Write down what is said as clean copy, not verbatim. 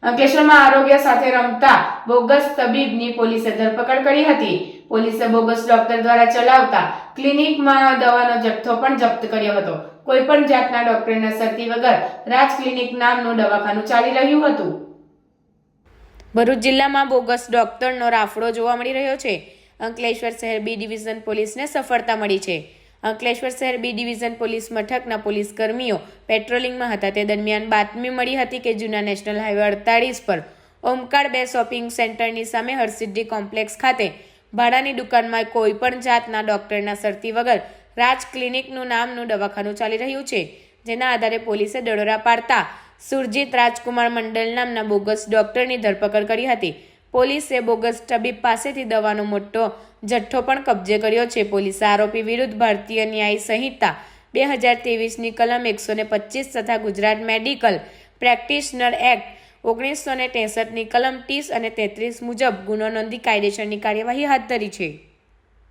અંકલેશ્વરમાં આરોગ્ય સાથે રમતા બોગસ તબીબની પોલીસે ધરપકડ કરી હતી. પોલીસે બોગસ ડોક્ટર દ્વારા ચલાવતા ક્લિનિકમાં દવાનો જથ્થો પણ જપ્ત કર્યો હતો. કોઈ પણ જાતના ડોક્ટરના શરતી વગર રાજ ક્લિનિક નામનું દવાખાનું ચાલી રહ્યું હતું. ભરૂચ જિલ્લામાં બોગસ ડોક્ટરનો રાફડો જોવા મળી રહ્યો છે. અંકલેશ્વર શહેર બી ડિવિઝન પોલીસને સફળતા મળી છે. અંકલેશ્વર શહેર બી ડિવિઝન પોલીસ મથકના પોલીસ કર્મીઓ પેટ્રોલિંગમાં હતા તે દરમિયાન બાતમી મળી હતી કે જૂના નેશનલ હાઈવે 48 પર ઓમકાર 2 શોપિંગ સેન્ટરની સામે હરસિદ્ધિ કોમ્પ્લેક્સ ખાતે ભાડાની દુકાનમાં કોઈ પણ જાતના ડોક્ટરના શરતી વગર રાજ ક્લિનિકનું નામનું દવાખાનું ચાલી રહ્યું છે. જેના આધારે પોલીસે દરોડા પાડતા સુરજીત રાજકુમાર મંડલ નામના બોગસ ડોક્ટરની ધરપકડ કરી હતી. પોલીસે બોગસ તબીબ પાસેથી દવાનો મોટો જથ્થો પણ કબજે કર્યો છે. પોલીસે આરોપી વિરુદ્ધ ભારતીય ન્યાય સંહિતા 2023ની કલમ 125 તથા ગુજરાત મેડિકલ પ્રેક્ટિશનર એક્ટ 1963ની કલમ 30 અને 33 મુજબ ગુનો નોંધી કાયદેસરની કાર્યવાહી હાથ ધરી છે.